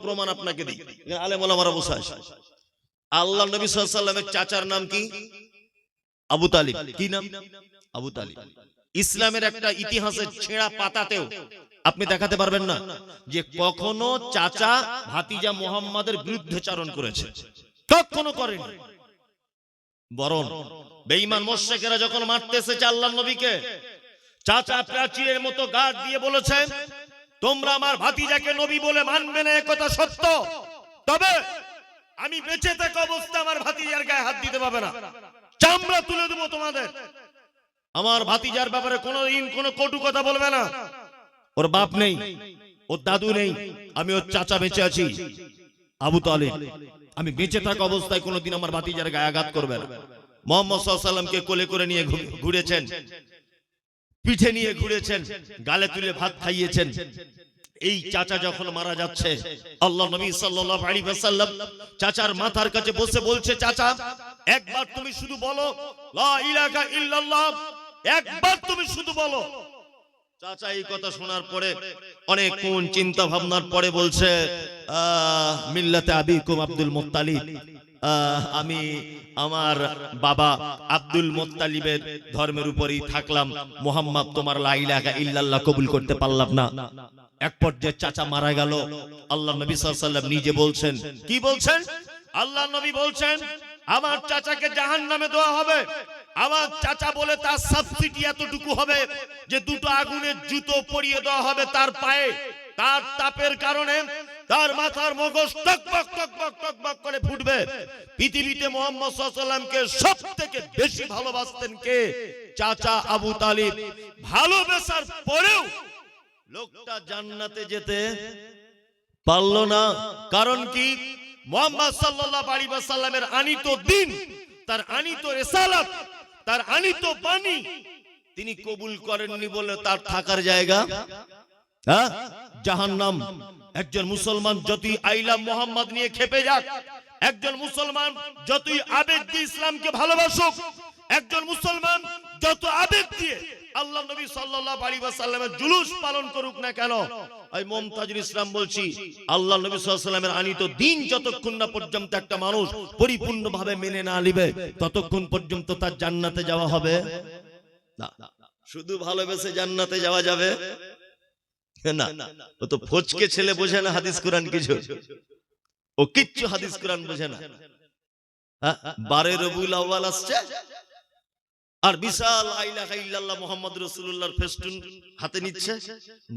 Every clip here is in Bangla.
প্রমাণ আপনাকে দিই, আলেম ওলামারা বসে আছে। আল্লাহ নবী সাল্লাল্লাহু আলাইহি ওয়াসাল্লামের চাচার নাম কি? আবু তালিব। কি নাম? আবু তালিব। ইসলামের একটা ইতিহাসের ছেঁড়া পাতাতেও আপনি দেখাতে পারবেন না যে কখনো চাচা ভাতিজা মুহাম্মাদের বিরুদ্ধেচারণ করেছে, কখনো করেনি। বরং বেঈমান মুশরিকেরা যখন মারতে এসেছে আল্লাহর নবীকে, চাচা প্রাচীরের মতো গার্ড দিয়ে বলেছে, তোমরা আমার ভাতিজাকে নবী বলে মানবে না, একথা সত্য, তবে আমি বেঁচে থাকা অবস্থা আমার ভাতিজার গায়ে হাত দিতে পারবে না, চামড়া তুলে দেবো তোমাদের। আমার ভাতিজার ব্যাপারে কোনোদিন কোনো কটু কথা বলবে না। ওর বাপ নেই, ওর দাদু নেই, আমি ওর চাচা বেঁচে আছি আবু তালিব, আমি বেঁচে থাকা অবস্থায় কোনোদিন আমার ভাতিজার গায়ে আঘাত করবে না। মুহাম্মদ সাল্লাল্লাহু আলাইহি ওয়াসাল্লামকে কোলে করে নিয়ে ঘুরেছেন, পিঠে নিয়ে ঘুরেছেন, গালে তুলে ভাত খাইয়েছেন। এই চাচা যখন মারা যাচ্ছে, আল্লাহ নবী সাল্লাল্লাহু আলাইহি ওয়াসাল্লাম চাচার মাথার কাছে বসে বলছে, চাচা একবার তুমি শুধু বলো লা ইলাহা ইল্লাল্লাহ, একবার তুমি শুধু বলো। চাচা এই কথা শোনার পরে অনেক কোন চিন্তা ভাবনার পরে বলছে, মিল্লাতে আবিকুম আব্দুল মুত্তালিব, আমি আমার বাবা আব্দুল মুত্তালিবের ধর্মের উপরেই থাকলাম, মুহাম্মদ তোমার লা ইলাহা ইল্লাল্লাহ কবুল করতে পারলাম না। এক পর্যায়ে চাচা মারা গেল। আল্লাহ নবী সাল্লাল্লাহু আলাইহি ওয়াসাল্লাম নিজে বলছেন, কি বলছেন? আল্লাহ নবী বলছেন, আমার চাচাকে জাহান্নামে দেওয়া হবে। আমার চাচা বলে তার সাবসিডি এতটুকু হবে যে দুটো আগুনের জুতো পরিয়ে দেওয়া হবে তার পায়ে, তার তাপের কারণে তার মাথার মগজ টকবক টকবক টকবক করে ফুটবে। পৃথিবীতে মুহাম্মদ সাল্লাল্লাহু আলাইহি ওয়াসাল্লামকে সবথেকে বেশি ভালোবাসতেন কে? চাচা আবু তালিব। ভালোবাসার পরেও লোকটা জান্নাতে যেতে পারল না। কারণ কি? মুহাম্মদ সাল্লাল্লাহু আলাইহি ওয়াসাল্লামের আনিত দ্বীন, তার আনিত রিসালাত, তার আনিত বাণী তিনি কবুল করেননি বলে তার থাকার জায়গা জাহান্নাম। একজন মুসলমান যতই আইলা মুহাম্মদ নিয়ে খেপে যাক, একজন মুসলমান যতই আবেগ দিয়ে ইসলামকে ভালোবাসুক, একজন মুসলমান যত আবেগ দিয়ে আল্লাহ নবী সাল্লাল্লাহু আলাইহি ওয়াসাল্লামের জুলুস পালন করুক না কেন, আমি মুমতাজুল ইসলাম বলছি, আল্লাহ নবী সাল্লাল্লাহু আলাইহি ওয়াসাল্লামের আনিত দ্বীন যতক্ষণ না পর্যন্ত একটা মানুষ পরিপূর্ণভাবে মেনে না নিবে, ততক্ষণ পর্যন্ত তার জান্নাতে যাওয়া হবে না। শুধু ভালোবেসে জান্নাতে যাওয়া যাবে না। ও তো ফচকে ছেলে, বোঝে না হাদিস কোরআন কিছু, ও কিচ্ছু হাদিস কোরআন বোঝে না। 12 রবিউল আউয়াল আসছে আর বিশাল লা ইলাহা ইল্লাল্লাহ মুহাম্মাদুর রাসূলুল্লাহর ফেস্টুন হাতে নিচ্ছে,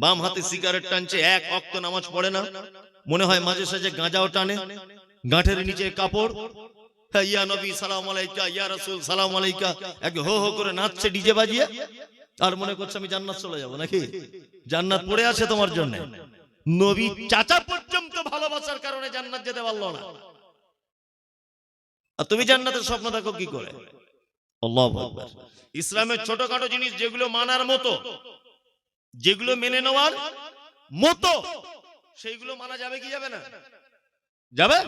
বাম হাতে সিগারেট টানছে, এক ওয়াক্ত নামাজ পড়ে না, মনে হয় মাঝে সাঝে গাঁজাও টানে, গাঁটের নিচে কাপড়, ইয়া নবী সালাম আলাইকা, ইয়া রাসূল সালাম আলাইকা, এক হো হো করে নাচছে ডিজে বাজিয়ে, আর মনে করছে আমি জান্নাত চলে যাব নাকি? জান্নাত পড়ে আছে তোমার জন্য। নবী চাচা পর্যন্ত ভালোবাসার কারণে জান্নাত যেতে পারলো না, আর তুমি জান্নাতের স্বপ্ন দেখো কি করে? আল্লাহু আকবার। ইসলামের ছোটখাটো জিনিস যেগুলো মানার মতো, যেগুলো মেনে নেওয়ার মতো, সেইগুলো মানা যাবে কি যাবে না? যাবে,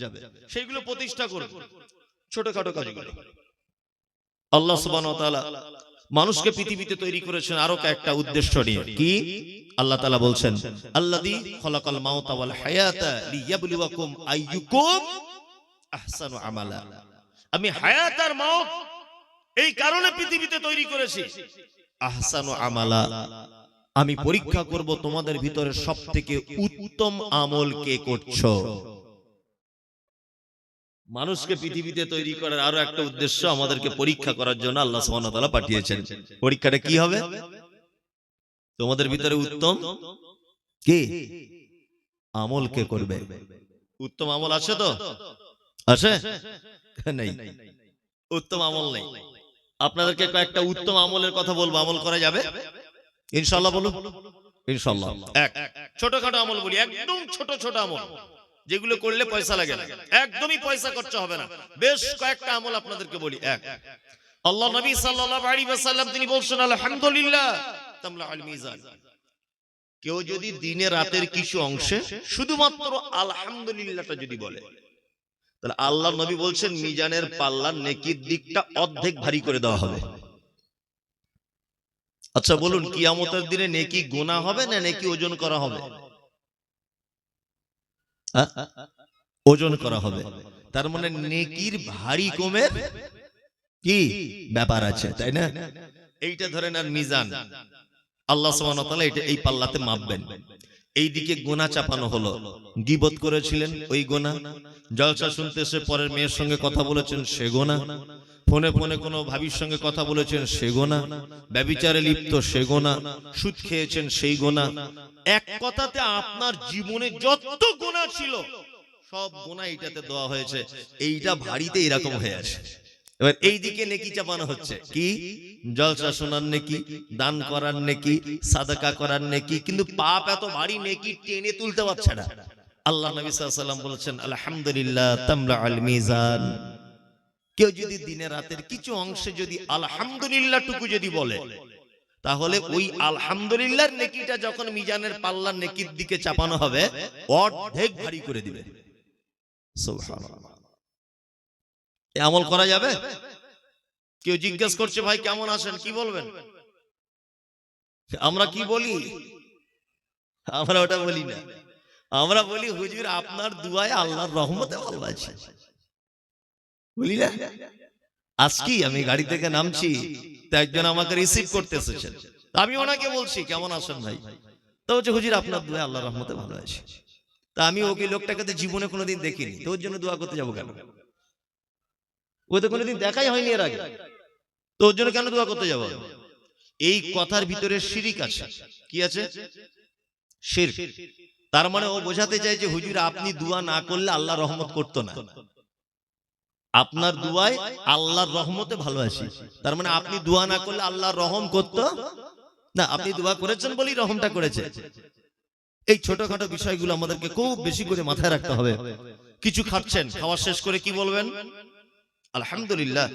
যাবে। সেইগুলো প্রতিষ্ঠা করবে ছোটখাটো কাজগুলো। আল্লাহ সুবহানাহু ওয়া তাআলা মানুষকে পৃথিবীতে তৈরি করেছেন আরো একটা উদ্দেশ্য নিয়ে। কি? আল্লাহ তাআলা বলছেন, আল্লাযী খালাকাল মাউতা ওয়াল হায়াতা লিয়াবলুয়াকুম আইয়ুকুম আহসানু আমালা। আমি হায়াত আর মাউত এই কারণে পৃথিবীতে তৈরি করেছি, আহসানু আমালা, আমি পরীক্ষা করব তোমাদের ভিতরে সবথেকে উত্তম আমল কে করছো। মানুষকে পৃথিবীতে তৈরি করার আরো একটা উদ্দেশ্য, আমাদেরকে পরীক্ষা করার জন্য আল্লাহ সুবহানাহু ওয়া তাআলা পাঠিয়েছেন। পরীক্ষাটা কি হবে? তোমাদের ভিতরে উত্তম কে আমল কে করবে। উত্তম আমল আছে তো? আছে? নেই, উত্তম আমল নেই। আপনাদেরকে কয়েকটা উত্তম আমলের কথা বলবো, আমল করা যাবে ইনশাআল্লাহ। বলুন ইনশাআল্লাহ। এক, ছোটখাটো আমল বলি, একদম ছোট ছোট আমল, যেগুলো করলে পয়সা লাগে না, একদমই পয়সা খরচ হবে না। বেশ কয়েকটা আমল আপনাদেরকে বলি। এক, আল্লাহ নবী সাল্লাল্লাহু আলাইহি ওয়াসাল্লাম তিনি বলছেন, আলহামদুলিল্লাহ তামলাউল মিজান। কেউ যদি দিনে রাতের কিছু অংশে শুধুমাত্র আলহামদুলিল্লাহটা যদি বলে, তাহলে আল্লাহ নবী বলছেন মিজানের পাল্লার নেকির দিকটা অর্ধেক ভারী করে দেওয়া হবে। আচ্ছা বলুন, কিয়ামতের দিনে নেকি গোনা হবে না নেকি ওজন করা হবে? ওজন করা হবে। তার মানে নেকির ভারী কমের কি ব্যাপার আছে, তাই না? এইটা ধরেন আর মিজান, আল্লাহ সুবহানাহু ওয়া তাআলা এটা এই পাল্লাতে মাপবেন। এইদিকে গোনা চাপানো হলো, গীবত করেছিলেন ওই গোনা, জলসা শুনতে এসে পরের মেয়ের সঙ্গে কথা বলেছেন সে গোনা, ফোনে ফোনে কোনো ভাবির সঙ্গে কথা বলেছেন সে গোনা, ব্যভিচারে লিপ্ত সে গোনা, সুদ খেয়েছেন সেই গোনা। এক কথাতে আপনার জীবনে যত গোনা ছিল সব গোনা এইটাতে দেওয়া হয়েছে। এইটা ভারীতে এরকম হয়ে আছে। এবার এইদিকে নেকি চাপানো হচ্ছে, কি জলসা শোনার নেকি, দান করার নেকি, সাদাকা করার নেকি, কিন্তু পাপ এত ভারী নেকি টেনে তুলতে পারছে না। আল্লাহ নবী সাল্লাল্লাহু আলাইহি ওয়াসাল্লাম বলেছেন আলহামদুলিল্লাহ তামলাউল মিজান। কেউ যদি দিনে রাতের কিছু অংশে যদি আলহামদুলিল্লাহ টুকু যদি বলে, তাহলে ওই আলহামদুলিল্লাহর নেকিটা যখন মিজানের পাল্লার নেকির দিকে চাপানো হবে অর্ধেক ভারী করে দিবে। সুবহানাল্লাহ। এই আমল করা যাবে? কেউ জিজ্ঞেস করছে ভাই কেমন আছেন, কি বলবেন? আমরা কি বলি? আমরা ওটা বলি না, আমরা বলি হুজুর আপনার দুয়ায় আল্লাহর রহমতে ভালো আছি, বলি না? আজকে আমি গাড়ি থেকে নামছি, তো একজন আমাকে রিসিভ করতে এসেছেন, আমি ওনাকে বলছি কেমন আছেন ভাই, তো বলছে হুজুর আপনার দুয়ায় আল্লাহর রহমতে ভালো আছি। তা আমি ওকে লোকটাকে তো জীবনে কোনোদিন দেখিনি, তো ওর জন্য দোয়া করতে যাবো কেন? ও তো কোনোদিন দেখাই হয়নি এর আগে, তো ওর জন্য কেন দোয়া করতে যাবো? এই কথার ভিতরে শিরিক আছে। কি আছে? শিরক। তার মানে ও বোঝাতে চায় যে হুজুর আপনি দোয়া না করলে আল্লাহ রহমত করতো না, আপনার দোয়ায় আল্লাহর রহমতে ভালো আছি। তার মানে আপনি দোয়া না করলে আল্লাহ রহম করতো না, আপনি দোয়া করেছেন বলেই রহমটা করেছে। এই ছোটখাটো বিষয়গুলো আমাদেরকে খুব বেশি করে মাথায় রাখতে হবে। কিছু খাচ্ছেন, খাওয়া শেষ করে কি বলবেন? আলহামদুলিল্লাহ।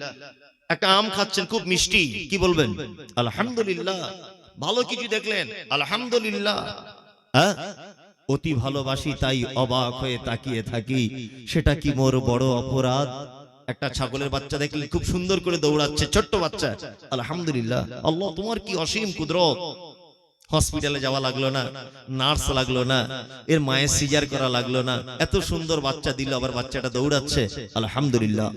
একটা আম খাচ্ছেন খুব মিষ্টি, কি বলবেন? আলহামদুলিল্লাহ। ভালো কিছু দেখলেন, আলহামদুলিল্লাহ। হ্যাঁ, অতি ভালোবাসি তাই অবাক হয়ে তাকিয়ে থাকি, সেটা কি মোর বড় অপরাধ? একটা ছাগলের বাচ্চা দেখলেন খুব সুন্দর করে দৌড়াচ্ছে, ছোট্ট বাচ্চা, আলহামদুলিল্লাহ। আল্লাহ তোমার কি অসীম কুদরত। হসপিটালে যাওয়া লাগলো না, নার্স লাগলো না, এর মায়ের সিজার করা লাগলো না, এত সুন্দর বাচ্চা দিল, আবার বাচ্চাটা দৌড়াচ্ছে, আলহামদুলিল্লাহ।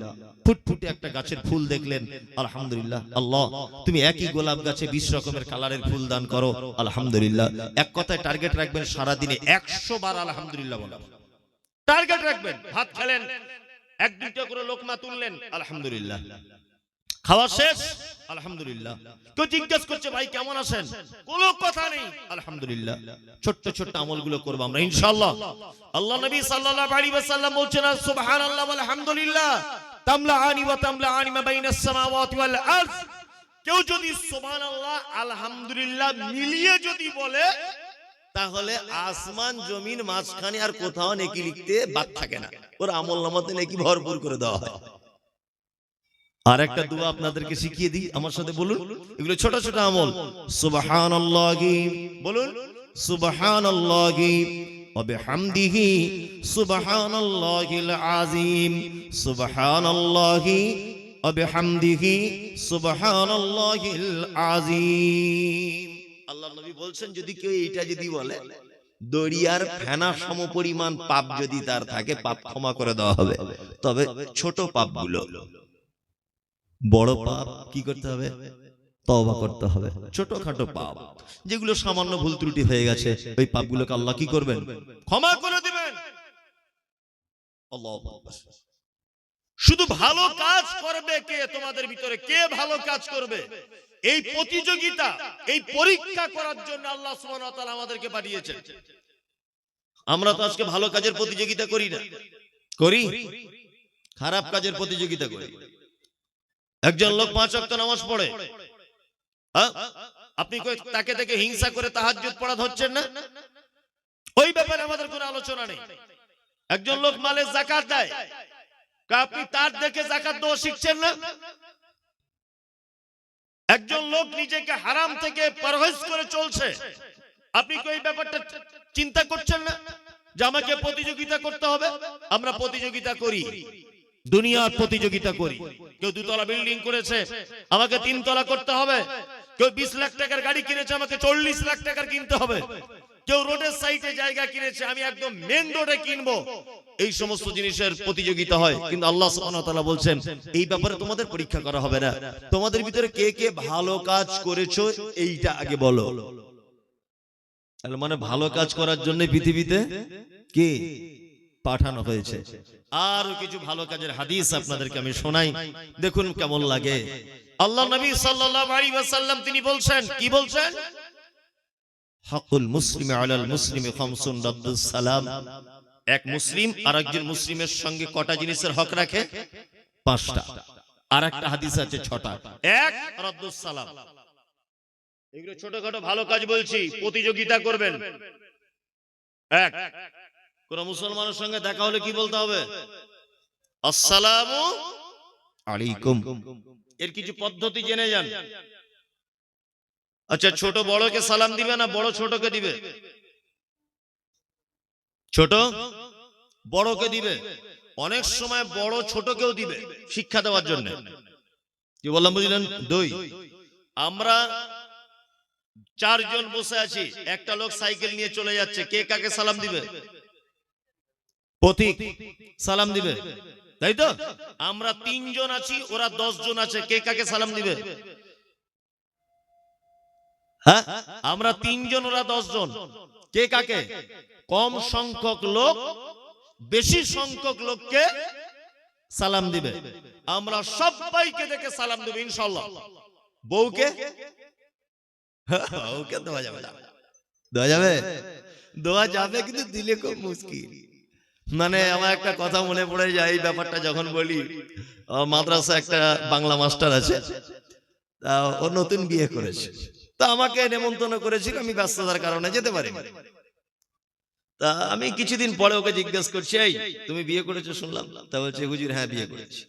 ফুটফুটে একটা গাছের ফুল দেখলেন, আলহামদুলিল্লাহ। আল্লাহ তুমি একই গোলাপ গাছে 20 রকমের কালারের ফুল দান করো, আলহামদুলিল্লাহ। এক কথায় টার্গেট রাখবেন সারা দিনে 100 বার আলহামদুলিল্লাহ বলা। টার্গেট রাখবেন, ভাত খেলেন, এক দুইটা করে লোকমা তুললেন, আলহামদুলিল্লাহ। খাওয়া শেষ, আলহামদুলিল্লাহ। কেউ জিজ্ঞেস করছে ভাই কেমন আছেন, কোনো কথা নেই, আলহামদুলিল্লাহ। ছোট্ট ছোট্ট আমলগুলো করব আমরা ইনশাআল্লাহ। আল্লাহ নবী সাল্লাল্লাহু আলাইহি ওয়াসাল্লাম বলছেন সুবহানাল্লাহ ওয়াল হামদুলিল্লাহ তামলাআনি ওয়া তামলাআনি মা বাইনাস সামাওয়াতি ওয়াল আরদ। কেউ যদি সুবহানাল্লাহ আলহামদুলিল্লাহ মিলিয়ে যদি বলে, তাহলে আসমান জমিন মাঝখানে আর কোথাও নেকি লিখতে বাদ থাকে না, ওর আমলনামাতে নেকি ভরপুর করে দেওয়া হয়। আর একটা দোয়া আপনাদেরকে শিখিয়ে দিই, আমার সাথে বলুন। এগুলো ছোট ছোট আমল। সুবহানাল্লাহি, বলুন সুবহানাল্লাহি ওয়া বিহামদিহি সুবহানাল্লাহিল আযীম, সুবহানাল্লাহি ওয়া বিহামদিহি সুবহানাল্লাহিল আযীম। আল্লাহর নবী বলছেন যদি কেউ এটা যদি বলে, দরিয়ার ফেনা সমপরিমাণ পাপ যদি তার থাকে, পাপ ক্ষমা করে দেওয়া হবে। তবে ছোট পাপগুলো, বড় পাপ কি করতে হবে? তওবা করতে হবে। ছোটখাটো পাপ যেগুলো সামান্য ভুল ত্রুটি হয়ে গেছে, ওই পাপগুলোকে আল্লাহ কি করবেন? ক্ষমা করে দিবেন। আল্লাহু আকবার। শুধু ভালো কাজ করবে কে তোমাদের ভিতরে? কে ভালো কাজ করবে? এই প্রতিযোগিতা, এই পরীক্ষা করার জন্য আল্লাহ সুবহানাহু ওয়া তাআলা আমাদেরকে পাঠিয়েছেন। আমরা তো আজকে ভালো কাজের প্রতিযোগিতা করি না, করি খারাপ কাজের প্রতিযোগিতা করি। একজন লোক 5 ওয়াক্ত নামাজ পড়ে, আপনি তাকে দেখে হিংসা করে তাহাজ্জুদ পড়া ধরছেন না, ওই ব্যাপারে আমাদের কোনো আলোচনা নেই। একজন লোক মালে যাকাত দেয়, আপনি তার দেখে যাকাত দেওয়া শিখছেন না। একজন লোক নিজেকে হারাম থেকে পরহেজ করে চলছে, আপনি কি ওই ব্যাপারটা চিন্তা করছেন না যে আমাকে প্রতিযোগিতা করতে হবে? আমরা প্রতিযোগিতা করি, দুনিয়ার প্রতিযোগিতা করি। কেউ 2 তলা বিল্ডিং করেছে, আমাকে 3 তলা করতে হবে। কেউ 20 লাখ টাকার গাড়ি কিনেছে, আমাকে 40 লাখ টাকার কিনতে হবে। কেউ রোডের সাইডে জায়গা কিনেছে, আমি একদম মেন রোডে কিনবো, এই সমস্ত জিনিসের প্রতিযোগিতা হয়। কিন্তু আল্লাহ সুবহানাহু ওয়া তাআলা বলছেন এই ব্যাপারে তোমাদের পরীক্ষা করা হবে না, তোমাদের ভিতরে কে কে ভালো কাজ করেছো এইটা আগে বলো। মানে ভালো কাজ করার জন্য পৃথিবীতে কে পাঠানো হয়েছে। আর কিছু ভালো কাজের হাদিস আপনাদেরকে আমি শোনাই, দেখুন কেমন লাগে। আল্লাহ নবী সাল্লাল্লাহু আলাইহি ওয়াসাল্লাম তিনি বলছেন, কি বলছেন? হকুল মুসলিমি আলাল মুসলিমি খামসুন রাদ্দুস সালাম। এক মুসলিম আরেকজন মুসলিমের সঙ্গে কটা জিনিসের হক রাখে? 5টা। আর একটা হাদিস আছে 6টা। এক, রাদ্দুস সালাম। এগুলো ছোটখাটো ভালো কাজ বলছি, প্রতিযোগিতা করবেন। এক, কোন মুসলমানের সঙ্গে দেখা হলে কি বলতে হবে? আসসালামু আলাইকুম। এর কিছু পদ্ধতি জেনে যান। আচ্ছা, ছোট বড়কে সালাম দিবে না বড় ছোটকে দিবে? ছোট বড়কে দিবে। অনেক সময় বড় ছোটকেও দিবে শিক্ষা দেওয়ার জন্য। কি বললাম বুঝলেন? 2, আমরা 4 জন বসে আছি, একটা লোক সাইকেল নিয়ে চলে যাচ্ছে, কে কাকে সালাম দিবে? পথিক সালাম দিবে, তাই তো? আমরা 3 জন আছি, ওরা 10 জন আছে, কে কাকে সালাম দিবে? হ্যাঁ, আমরা 3 জন, ওরা 10 জন, কে কাকে? কম সংখ্যক লোক বেশি সংখ্যক লোককে সালাম দিবে। আমরা সবাইকে দেখে সালাম দেব ইনশাআল্লাহ। বউকে বউকে দেওয়া যাবে না। দেওয়া যাবে? দেওয়া যাবে, কিন্তু দিলে খুব মুশকিল। মানে আমার একটা কথা মনে পড়ে যায় এই ব্যাপারটা যখন বলি। মাদ্রাসা একটা বাংলা মাস্টার আছে, ও নতুন বিয়ে করেছে, তা আমাকে নেমন্তন্ন করেছিল, আমি ব্যস্ততার কারণে যেতে পারিনি। তা আমি কিছুদিন পরে ওকে জিজ্ঞেস করছি, এই তুমি বিয়ে করেছো শুনলাম। তা বলছে, হুজুর হ্যাঁ বিয়ে করেছি।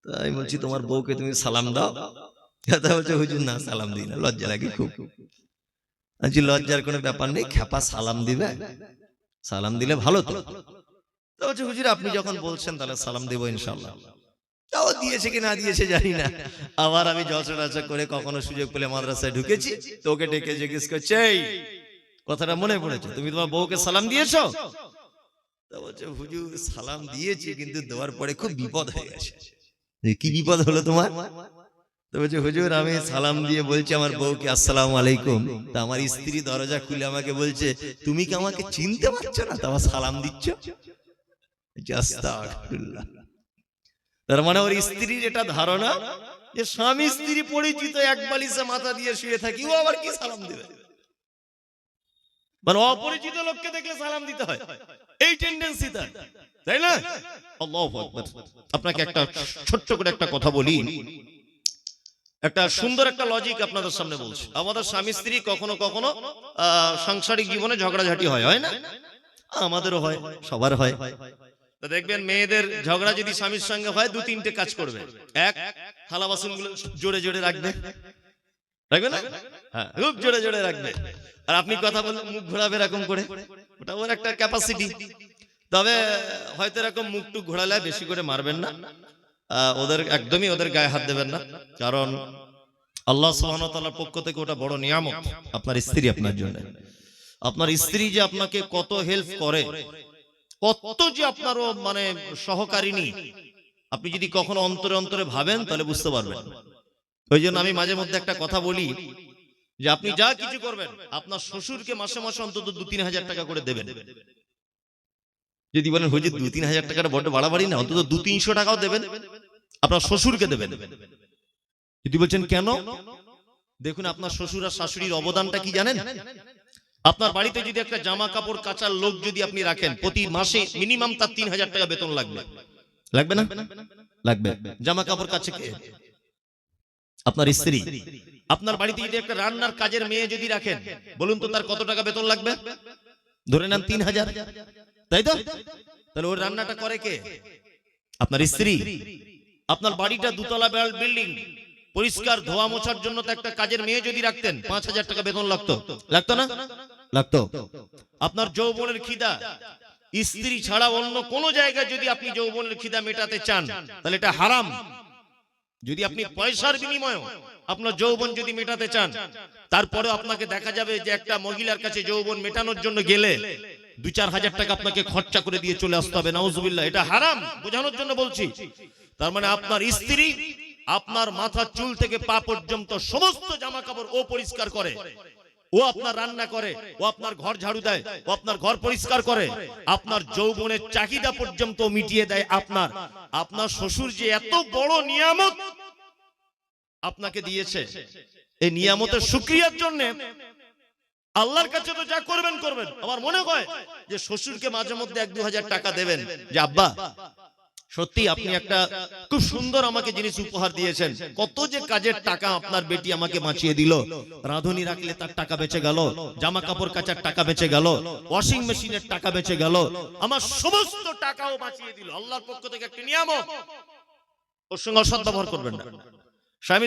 তা আমি বলছি, তোমার বউকে তুমি সালাম দাও? তা বলছে, হুজুর না, সালাম দিই না, লজ্জা লাগে খুব। বলছি, লজ্জার কোনো ব্যাপার নেই, খেপা সালাম দিবে, সালাম দিলে ভালো তো। তা বলছে, হুজুর আপনি যখন বলছেন তাহলে সালাম দেবো ইনশাআল্লাহ। তাও দিয়েছে কি না দিয়েছে জানি না। আবার আমি জলসা করে কখনো সুযোগ পেলে মাদ্রাসায় ঢুকেছি, তোকে ডেকে জিজ্ঞেস করছে, এই কথাটা মনে পড়েছে, তুমি তোমার বউকে সালাম দিয়েছো? তা বলছে, হুজুর সালাম দিয়েছি, কিন্তু দেওয়ার পরে খুব বিপদ হয়ে গেছে। কি বিপদ হলো তোমার? তো বলছে, হুজুর আমি সালাম দিয়ে বলছি আমার বউকে আসসালামু আলাইকুম, তা আমার স্ত্রী দরজা খুলে আমাকে বলছে, তুমি কি আমাকে চিনতে পারছো না, তা আমার সালাম দিচ্ছ? আস্তাগফিরুল্লাহ। তার মানে ওর স্ত্রীর এটা ধারণা যে স্বামী স্ত্রী পরিচিত, এক বালিশে মাথা দিয়ে শুয়ে থাকি, ও আবার কি সালাম দেবে? মানে অপরিচিত লোককে দেখলে সালাম দিতে হয়, এই টেন্ডেন্সি তার, তাই না? আল্লাহু আকবার। আপনাকে একটা ছোট্ট করে একটা কথা বলি, একটা সুন্দর একটা লজিক আপনাদের সামনে বলছি। আমাদের স্বামী স্ত্রী কখনো কখনো সাংসারিক জীবনে ঝগড়াঝাটি হয় না? আমাদেরও হয়, সবার হয়। তো দেখবেন মেয়েদের ঝগড়া যদি স্বামীর সঙ্গে হয়, 2-3টে কাজ করবে। এক, থালা বাসন গুলো জোরে জোরে রাখবে, রাখবে না? হ্যাঁ, খুব জোরে জোরে রাখবে। আর আপনি কথা বললে মুখ ঘোরাবে এরকম করে, ওটা ওর একটা ক্যাপাসিটি। তবে হয়তো এরকম মুখটুক ঘোরালে বেশি করে মারবেন না, ওদের একদমই ওদের গায়ে হাত দেবেন না, কারণ আল্লাহ সুবহানাহু ওয়া তাআলার পক্ষ থেকে ওটা বড় নিয়ামত আপনার স্ত্রী আপনার জন্য। আপনার স্ত্রী যে আপনাকে কত হেল্প করে, কত যে আপনারও মানে সহকারিনী, আপনি যদি কখনো অন্তরে অন্তরে ভাবেন তাহলে বুঝতে পারবেন। ওই জন্য আমি মাঝে মধ্যে একটা কথা বলি যে আপনি যা কিছু করবেন আপনার শ্বশুরকে মাসে মাসে অন্তত 2-3 হাজার টাকা করে দেবেন। যদি বলেন হুজুর 2-3 হাজার টাকাটা বড় বাড়াবাড়ি না, অন্তত 200-300 টাকাও দেবেন, আপনার শ্বশুরকে দেবেন। যদি বলছেন কেন, দেখুন আপনার শ্বশুর আর শাশুড়ির অবদানটা কি জানেন? আপনার বাড়িতে যদি একটা জামা কাপড় কাচার লোক যদি আপনি রাখেন, প্রতি মাসে মিনিমাম তার 3000 টাকা বেতন লাগবে, লাগবে না? লাগবে। জামা কাপড় কাচে কে? আপনার স্ত্রী। আপনার বাড়িতে যদি একটা রান্নার কাজের মেয়ে যদি রাখেন, বলুন তো তার কত টাকা বেতন লাগবে? ধরে নেন 3000, তাই তো? তাহলে ওর রান্নাটা করে কে? আপনার স্ত্রী। আপনার বাড়িটা 2 তলা বিল্ডিং, পরিষ্কার ধোয়া মোছার জন্য তো একটা কাজের মেয়ে যদি রাখতেন 5000 টাকা বেতন লাগতো, লাগতো না? লাগতো। আপনার যৌবনের খিদা, স্ত্রী ছাড়া অন্য কোন জায়গায় যদি আপনি যৌবনের খিদা মেটাতে চান, তাহলে এটা হারাম। যদি আপনি পয়সার বিনিময়ে আপনার যৌবন যদি মেটাতে চান, তারপরে আপনাকে দেখা যাবে যে একটা মহিলার কাছে যৌবন মেটানোর জন্য গেলে 2-4 হাজার টাকা আপনাকে খরচা করে দিয়ে চলে আসতে হবে। নাউজুবিল্লাহ, এটা হারাম, বোঝানোর জন্য বলছি। তার মানে আপনার স্ত্রী আপনার মাথার চুল থেকে পা পর্যন্ত সমস্ত জামা কাপড় ও পরিষ্কার করে, ও আপনার রান্না করে, ও আপনার ঘর ঝাড়ু দেয়, ও আপনার ঘর পরিষ্কার করে, আপনার যৌবনের চাহিদা পর্যন্ত মিটিয়ে দেয়। আপনার শ্বশুর যে এত বড় নিয়ামত আপনাকে দিয়েছে, এই নিয়ামতের শুকরিয়ার জন্য আল্লাহর কাছে তো যা করবেন করবেন। আমার মনে হয় যে শ্বশুরকে মাঝে মধ্যে 1-2 হাজার টাকা দেবেন, যে আব্বা সত্যি আপনি একটা খুব সুন্দর আমাকে জিনিস উপহার দিয়েছেন, কত যে কাজের টাকা আপনার বেটি আমাকে বাঁচিয়ে দিল। রাঁধুনি রাখলে তার টাকা বেঁচে গেল, জামা কাপড় কাচার টাকা বেঁচে গেল, ওয়াশিং মেশিনের টাকা বেঁচে গেল, আমার সমস্ত টাকাও বাঁচিয়ে দিল। আল্লাহর পক্ষ থেকে একটা নিয়ামত, ওর সঙ্গে অসৎ ব্যবহার করবেন না। স্বামী